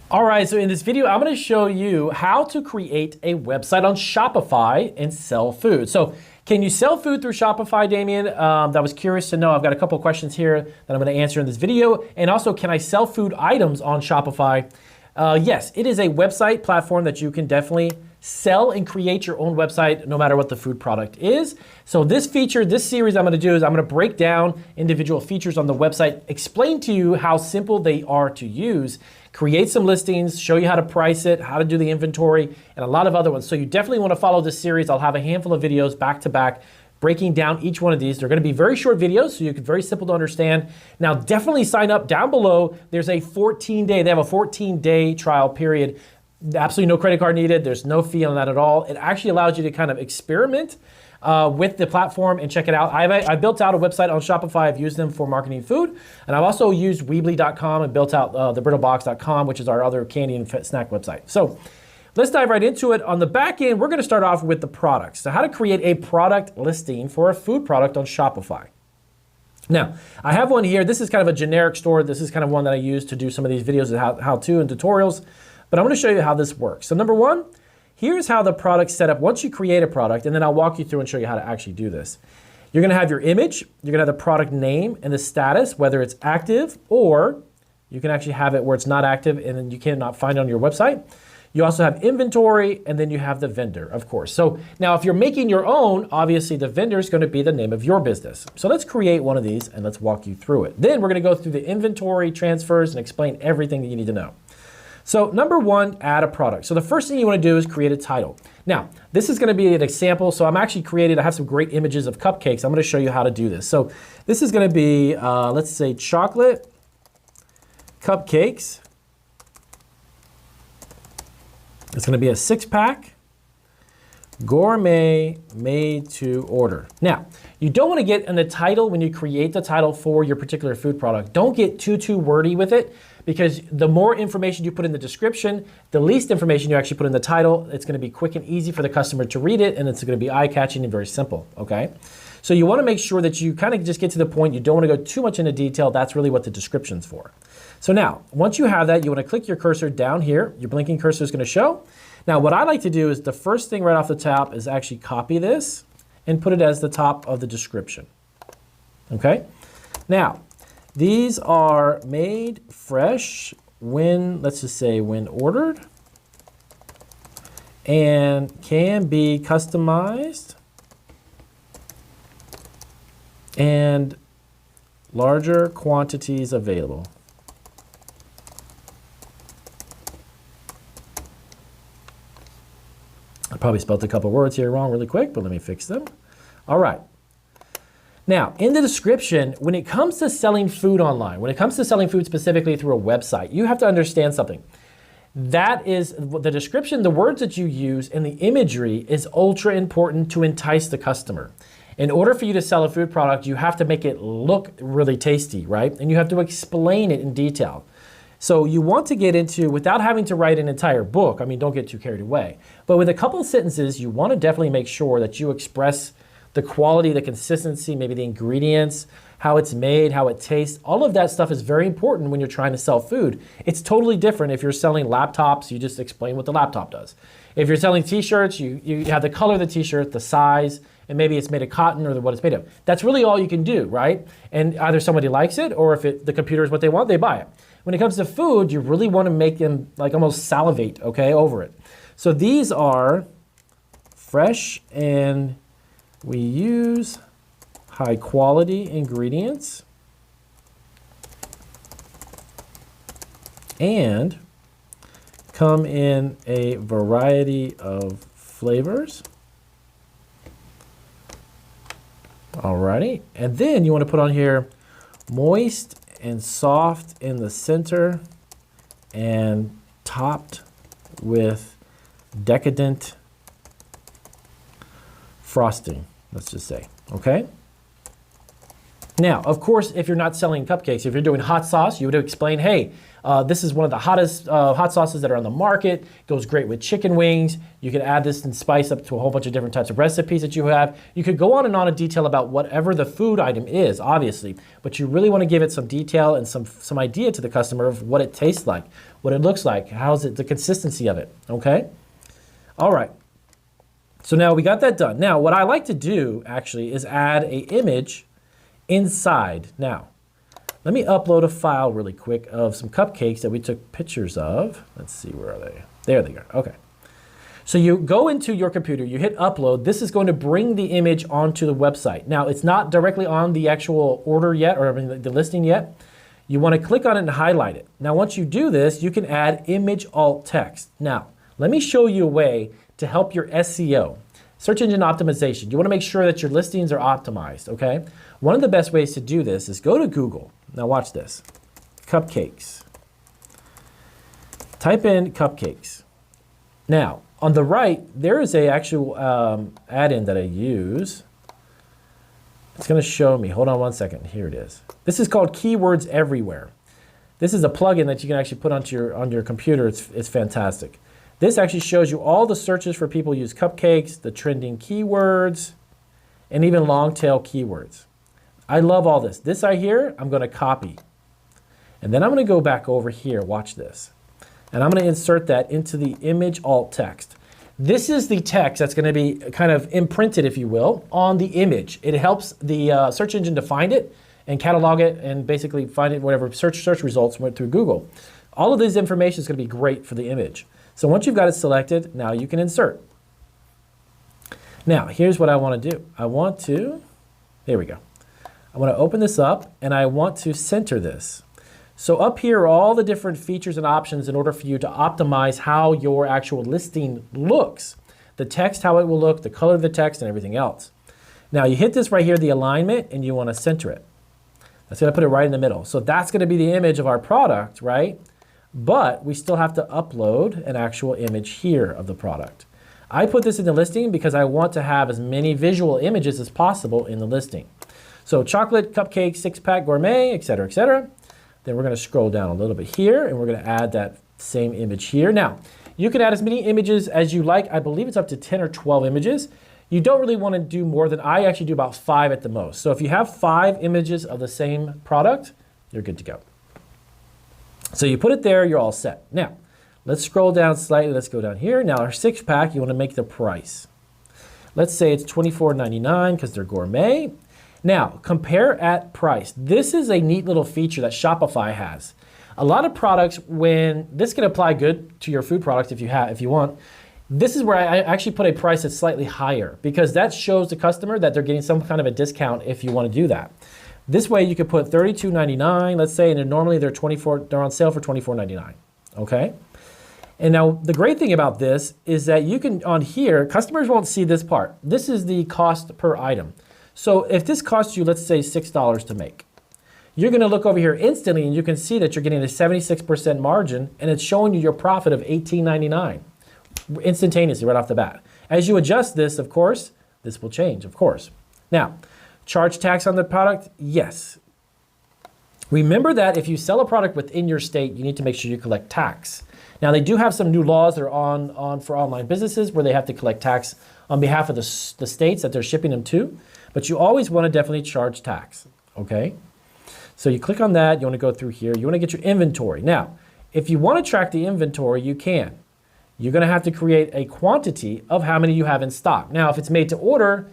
All right, so in this video, I'm gonna show you how to create a website on Shopify and sell food. So can you sell food through Shopify, Damien? That was curious to know. I've got a couple questions here that I'm gonna answer in this video. And also, can I sell food items on Shopify? Yes, it is a website platform that you can definitely sell and create your own website no matter what the food product is. So this series I'm gonna do is I'm gonna break down individual features on the website, explain to you how simple they are to use, create some listings, show you how to price it, how to do the inventory, and a lot of other ones. So you definitely wanna follow this series. I'll have a handful of videos back to back breaking down each one of these. They're gonna be very short videos, so very simple to understand. Now, definitely sign up down below. There's a 14-day, they have a 14-day trial period. Absolutely no credit card needed. There's no fee on that at all. It actually allows you to kind of experiment with the platform and check it out. I built out a website on Shopify. I've used them for marketing food. And I've also used Weebly.com and built out thebrittlebox.com, which is our other candy and snack website. So let's dive right into it. On the back end, we're gonna start off with the products. So how to create a product listing for a food product on Shopify. Now, I have one here. This is kind of a generic store. This is kind of one that I use to do some of these videos of how-to and tutorials. But I'm gonna show you how this works. So number one, here's how the product's set up once you create a product, and then I'll walk you through and show you how to actually do this. You're gonna have your image, you're gonna have the product name and the status, whether it's active, or you can actually have it where it's not active and then you cannot find it on your website. You also have inventory, and then you have the vendor, of course. So now if you're making your own, obviously the vendor is gonna be the name of your business. So let's create one of these and let's walk you through it. Then we're gonna go through the inventory transfers and explain everything that you need to know. So number one, add a product. So the first thing you wanna do is create a title. Now, this is gonna be an example. So I have some great images of cupcakes. I'm gonna show you how to do this. So this is gonna be, let's say chocolate cupcakes. It's gonna be a 6-pack, gourmet, made to order. Now, you don't wanna get in the title when you create the title for your particular food product. Don't get too wordy with it, because the more information you put in the description, the least information you actually put in the title. It's gonna be quick and easy for the customer to read it, and it's gonna be eye-catching and very simple, okay? So you wanna make sure that you kind of just get to the point. You don't wanna go too much into detail. That's really what the description's for. So now, once you have that, you wanna click your cursor down here. Your blinking cursor is gonna show. Now, what I like to do is the first thing right off the top is actually copy this and put it as the top of the description, okay? Now, these are made fresh let's just say when ordered, and can be customized and larger quantities available. I probably spelled a couple words here wrong really quick, but let me fix them. All right. Now, in the description, when it comes to selling food online, when it comes to selling food specifically through a website, you have to understand something. That is the description, the words that you use, and the imagery is ultra important to entice the customer. In order for you to sell a food product, you have to make it look really tasty, right? And you have to explain it in detail. So you want to get into, without having to write an entire book, I mean, don't get too carried away, but with a couple of sentences, you want to definitely make sure that you express the quality, the consistency, maybe the ingredients, how it's made, how it tastes. All of that stuff is very important when you're trying to sell food. It's totally different if you're selling laptops. You just explain what the laptop does. If you're selling t-shirts, you have the color of the t-shirt, the size, and maybe it's made of cotton or what it's made of. That's really all you can do, right? And either somebody likes it, or if the computer is what they want, they buy it. When it comes to food, you really want to make them like almost salivate, okay, over it. So these are fresh, and we use high quality ingredients and come in a variety of flavors. Alrighty, and then you want to put on here moist and soft in the center and topped with decadent frosting, let's just say, okay? Now, of course, if you're not selling cupcakes, if you're doing hot sauce, you would explain, hey, this is one of the hottest hot sauces that are on the market. Goes great with chicken wings. You can add this and spice up to a whole bunch of different types of recipes that you have. You could go on and on in detail about whatever the food item is, obviously, but you really want to give it some detail and some idea to the customer of what it tastes like, what it looks like, how's it, the consistency of it, okay? All right. So now we got that done. Now, what I like to do actually is add an image inside. Now, let me upload a file really quick of some cupcakes that we took pictures of. Let's see, where are they? There they go, okay. So you go into your computer, you hit upload. This is going to bring the image onto the website. Now, it's not directly on the actual order yet, or the listing yet. You want to click on it and highlight it. Now, once you do this, you can add image alt text. Now, let me show you a way to help your SEO, search engine optimization. You want to make sure that your listings are optimized, okay? One of the best ways to do this is go to Google. Now watch this, cupcakes. Type in cupcakes. Now, on the right, there is a actual add-in that I use. It's gonna show me, hold on one second, here it is. This is called Keywords Everywhere. This is a plugin that you can actually put on your computer. It's fantastic. This actually shows you all the searches for people who use cupcakes, the trending keywords, and even long tail keywords. I love all this. This right here, I'm gonna copy. And then I'm gonna go back over here, watch this. And I'm gonna insert that into the image alt text. This is the text that's gonna be kind of imprinted, if you will, on the image. It helps the search engine to find it and catalog it and basically find it whatever search results went through Google. All of this information is gonna be great for the image. So once you've got it selected, now you can insert. Now, here's what I wanna do. There we go. I want to open this up and I want to center this. So up here are all the different features and options in order for you to optimize how your actual listing looks. The text, how it will look, the color of the text, and everything else. Now you hit this right here, the alignment, and you want to center it. That's going to put it right in the middle. So that's going to be the image of our product, right? But we still have to upload an actual image here of the product. I put this in the listing because I want to have as many visual images as possible in the listing. So chocolate, cupcake, 6-pack gourmet, et cetera, et cetera. Then we're gonna scroll down a little bit here and we're gonna add that same image here. Now, you can add as many images as you like. I believe it's up to 10 or 12 images. You don't really wanna do more than, I actually do about 5 at the most. So if you have 5 images of the same product, you're good to go. So you put it there, you're all set. Now, let's scroll down slightly, let's go down here. Now our 6-pack, you wanna make the price. Let's say it's $24.99 because they're gourmet. Now, compare at price. This is a neat little feature that Shopify has. A lot of products, this can apply good to your food product if you want. This is where I actually put a price that's slightly higher because that shows the customer that they're getting some kind of a discount if you want to do that. This way you could put $32.99, let's say, and normally they're on sale for $24.99, okay? And now the great thing about this is that you can, on here, customers won't see this part. This is the cost per item. So if this costs you, let's say $6 to make, you're gonna look over here instantly and you can see that you're getting a 76% margin and it's showing you your profit of $18.99 instantaneously right off the bat. As you adjust this, of course, this will change, of course. Now, charge tax on the product? Yes. Remember that if you sell a product within your state, you need to make sure you collect tax. Now, they do have some new laws that are on for online businesses where they have to collect tax on behalf of the states that they're shipping them to. But you always want to definitely charge tax, okay? So you click on that, you want to go through here, you want to get your inventory. Now, if you want to track the inventory, you can. You're going to have to create a quantity of how many you have in stock. Now, if it's made to order,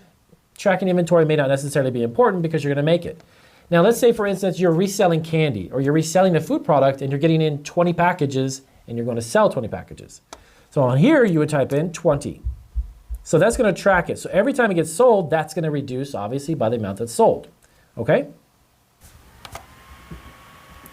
tracking inventory may not necessarily be important because you're going to make it. Now, let's say, for instance, you're reselling candy or you're reselling a food product and you're getting in 20 packages and you're going to sell 20 packages. So on here, you would type in 20. So that's going to track it. So every time it gets sold, that's going to reduce, obviously, by the amount that's sold. Okay?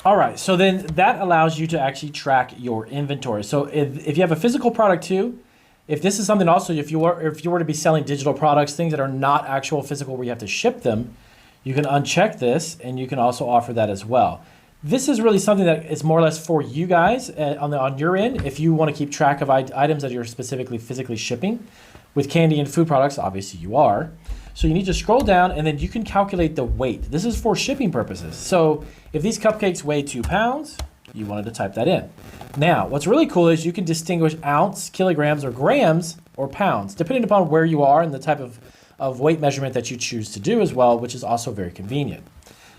All right, so then that allows you to actually track your inventory. So if you have a physical product too, if this is something also, if you were to be selling digital products, things that are not actual physical where you have to ship them, you can uncheck this and you can also offer that as well. This is really something that is more or less for you guys on your end if you want to keep track of items that you're specifically physically shipping. With candy and food products, obviously you are. So you need to scroll down and then you can calculate the weight. This is for shipping purposes. So if these cupcakes weigh 2 pounds, you wanted to type that in. Now, what's really cool is you can distinguish ounce, kilograms, or grams, or pounds, depending upon where you are and the type of weight measurement that you choose to do as well, which is also very convenient.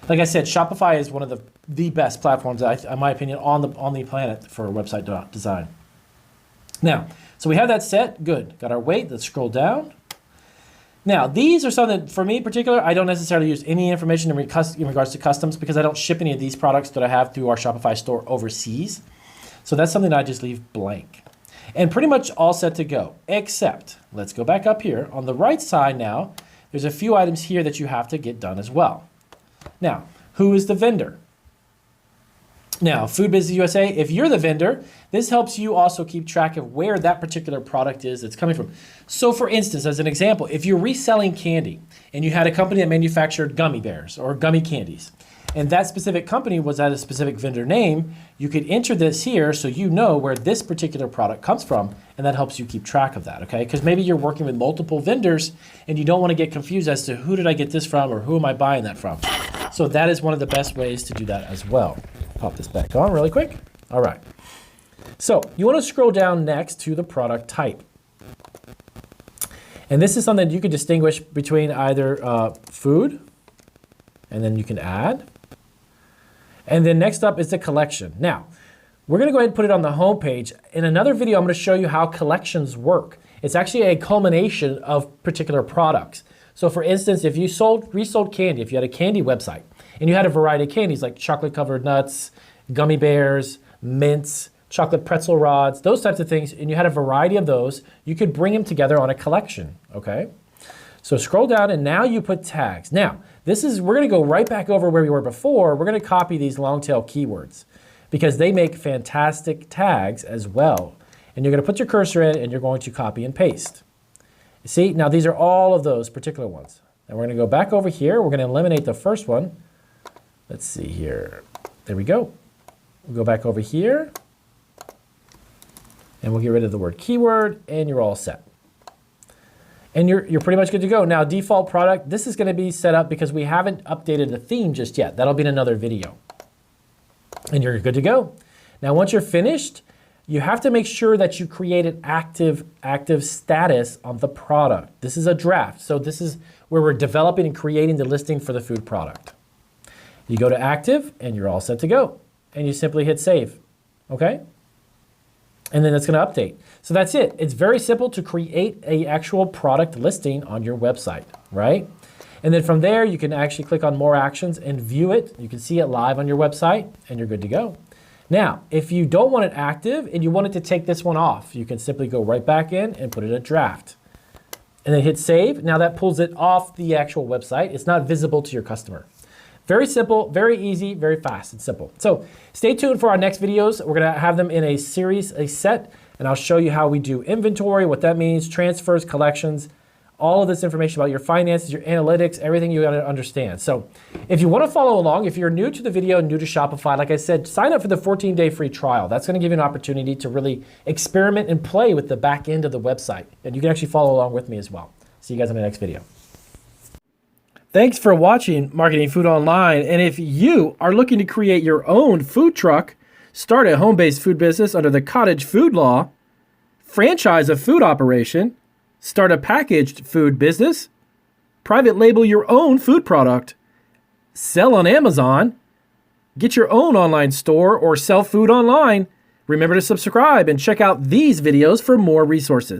Like I said, Shopify is one of the best platforms, in my opinion, on the planet for website design. Now, so we have that set. Good. Got our weight. Let's scroll down. Now, these are something, for me in particular, I don't necessarily use any information in regards to customs because I don't ship any of these products that I have through our Shopify store overseas. So that's something that I just leave blank. And pretty much all set to go, except, let's go back up here. On the right side now, there's a few items here that you have to get done as well. Now, who is the vendor? Now, Food Business USA, if you're the vendor, this helps you also keep track of where that particular product is that's coming from. So for instance, as an example, if you're reselling candy and you had a company that manufactured gummy bears or gummy candies, and that specific company was at a specific vendor name, you could enter this here so you know where this particular product comes from, and that helps you keep track of that, okay? Because maybe you're working with multiple vendors and you don't want to get confused as to who did I get this from or who am I buying that from. So that is one of the best ways to do that as well. Pop this back on really quick. All right. So you want to scroll down next to the product type. And this is something you can distinguish between either food, and then you can add. And then next up is the collection. Now, we're going to go ahead and put it on the home page. In another video, I'm going to show you how collections work. It's actually a culmination of particular products. So for instance, if you resold candy, if you had a candy website, and you had a variety of candies like chocolate-covered nuts, gummy bears, mints, chocolate pretzel rods, those types of things, and you had a variety of those, you could bring them together on a collection, okay? So scroll down, and now you put tags. Now, we're gonna go right back over where we were before. We're gonna copy these long tail keywords because they make fantastic tags as well. And you're gonna put your cursor in, and you're going to copy and paste. You see, now these are all of those particular ones. And we're gonna go back over here. We're gonna eliminate the first one. Let's see here. There we go. We'll go back over here. And we'll get rid of the word keyword, and you're all set. And you're pretty much good to go. Now, default product, this is gonna be set up because we haven't updated the theme just yet. That'll be in another video. And you're good to go. Now, once you're finished, you have to make sure that you create an active status on the product. This is a draft. So this is where we're developing and creating the listing for the food product. You go to active and you're all set to go. And you simply hit save, okay? And then it's gonna update. So that's it. It's very simple to create an actual product listing on your website, right? And then from there, you can actually click on more actions and view it. You can see it live on your website and you're good to go. Now, if you don't want it active and you wanted to take this one off, you can simply go right back in and put it in a draft. And then hit save. Now that pulls it off the actual website. It's not visible to your customer. Very simple, very easy, very fast and simple. So stay tuned for our next videos. We're gonna have them in a series, a set, and I'll show you how we do inventory, what that means, transfers, collections, all of this information about your finances, your analytics, everything you gotta understand. So if you wanna follow along, if you're new to the video, new to Shopify, like I said, sign up for the 14-day free trial. That's gonna give you an opportunity to really experiment and play with the back end of the website. And you can actually follow along with me as well. See you guys in the next video. Thanks for watching Marketing Food Online. And if you are looking to create your own food truck, start a home-based food business under the cottage food law, franchise a food operation, start a packaged food business, private label your own food product, sell on Amazon, get your own online store, or sell food online, remember to subscribe and check out these videos for more resources.